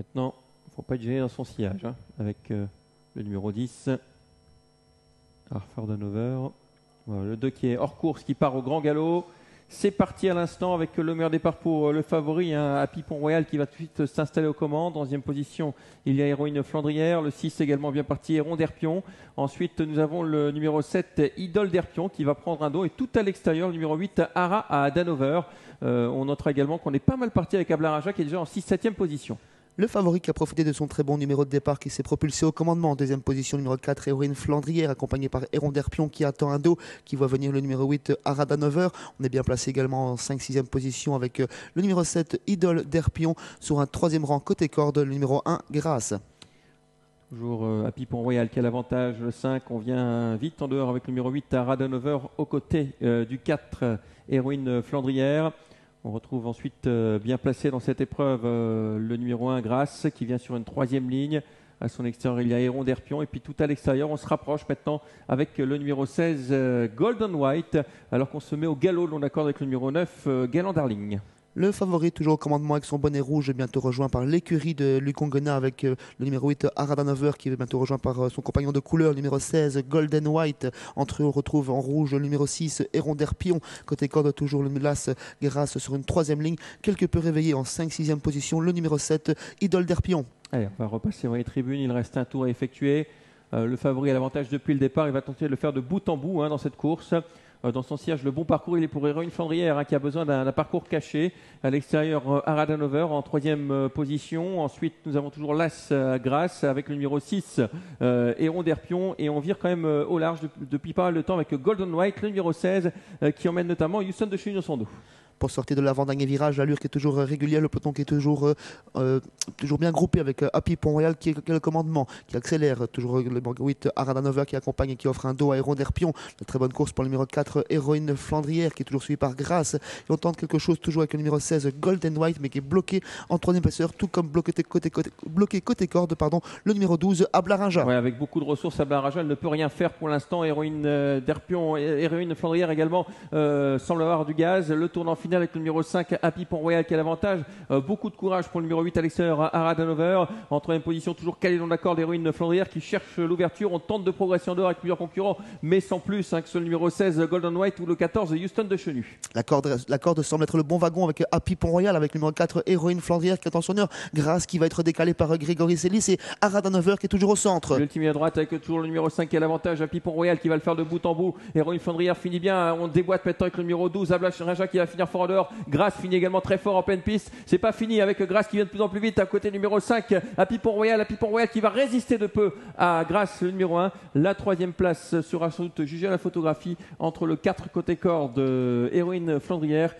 Maintenant, il ne faut pas être gêné dans son sillage, hein, avec le numéro 10, Arthur Danover. Voilà, le 2 qui est hors course, qui part au grand galop. C'est parti à l'instant avec le meilleur départ pour le favori, hein, Happy Pont Royal qui va tout de suite s'installer aux commandes. En deuxième position, il y a Héroïne Flandrière. Le 6 également bien parti, Héron d'Herpion. Ensuite, nous avons le numéro 7, Idole d'Herpion qui va prendre un dos. Et tout à l'extérieur, le numéro 8, Ara à Danover. On notera également qu'on est pas mal parti avec Ablaraja qui est déjà en 6-7e position. Le favori qui a profité de son très bon numéro de départ qui s'est propulsé au commandement. En deuxième position, numéro 4, Héroïne Flandrière, accompagné par Héron d'Herpion qui attend un dos, qui voit venir le numéro 8, Arada Nover. On est bien placé également en 5-6e position avec le numéro 7, Idole d'Herpion. Sur un troisième rang côté corde, le numéro 1, Grâce. Toujours Happy Pont Royal qui a l'avantage, le 5. On vient vite en dehors avec le numéro 8, Arada Nover, aux côtés du 4, Héroïne Flandrière. On retrouve ensuite bien placé dans cette épreuve le numéro 1, Grâce, qui vient sur une troisième ligne. À son extérieur, il y a Héron d'Herpion. Et puis tout à l'extérieur, on se rapproche maintenant avec le numéro 16, Golden White, alors qu'on se met au galop, l'on accorde avec le numéro 9, Galant Darling. Le favori toujours au commandement avec son bonnet rouge, bientôt rejoint par l'écurie de Lucongona avec le numéro 8 Arada Nover qui est bientôt rejoint par son compagnon de couleur, le numéro 16 Golden White. Entre eux, on retrouve en rouge le numéro 6 Héron d'Herpion. Côté corde, toujours le Las Grâce sur une troisième ligne. Quelque peu réveillé en 5-6e position, le numéro 7 Idole d'Herpion. Allez, on va repasser dans les tribunes. Il reste un tour à effectuer. Le favori a l'avantage depuis le départ. Il va tenter de le faire de bout en bout dans cette course. Dans son sillage, le bon parcours, il est pour Héroïne Flandrière qui a besoin d'un parcours caché. À l'extérieur, Arada Nover en troisième position. Ensuite, nous avons toujours Las Grâce avec le numéro 6, Héron d'Herpion. Et on vire quand même au large depuis pas mal de temps avec Golden White, le numéro 16, qui emmène notamment Houston de Chenille au son dos. Pour sortir de l'avant-dernier virage, l'allure qui est toujours régulière, le peloton qui est toujours bien groupé avec Happy Pont Royal qui est le commandement, qui accélère, toujours le numéro 8 Arada Nover qui accompagne et qui offre un dos à Héron d'Herpion. Une très bonne course pour le numéro 4 Héroïne Flandrière qui est toujours suivi par Grâce. Et on tente quelque chose toujours avec le numéro 16 Golden White mais qui est bloqué en troisième passeur, tout comme bloqué côté corde, le numéro 12 Ablaraja. Ouais, avec beaucoup de ressources, Ablaraja, elle ne peut rien faire pour l'instant. Héroïne d'Herpion, Héroïne Flandrière également semble avoir du gaz. Le tournant final avec le numéro 5, Happy Pont Royal qui a l'avantage. Beaucoup de courage pour le numéro 8 à l'extérieur, Arada Nover. En troisième position, toujours calé dans l'accord d'Héroïne Flandrière qui cherche l'ouverture. On tente de progresser en dehors avec plusieurs concurrents, mais sans plus que ce numéro 16, Golden White, ou le 14, Houston de Chenu. La corde semble être le bon wagon avec Happy Pont Royal, avec le numéro 4, Héroïne Flandrière qui attend son heure. Grâce qui va être décalé par Grégory Sellis et Arada Nover qui est toujours au centre. L'ultime à droite avec toujours le numéro 5 qui a l'avantage, Happy Pont Royal qui va le faire de bout en bout. Héroïne Flandrière finit bien. On déboîte maintenant avec le numéro 12, Ablaraja qui va finir fort en dehors. Grâce finit également très fort en pleine piste. C'est pas fini avec Grâce qui vient de plus en plus vite à côté numéro 5, Happy Pont Royal qui va résister de peu à Grâce, le numéro 1. La troisième place sera sans doute jugée à la photographie entre le 4 côté corde, Héroïne Flandrière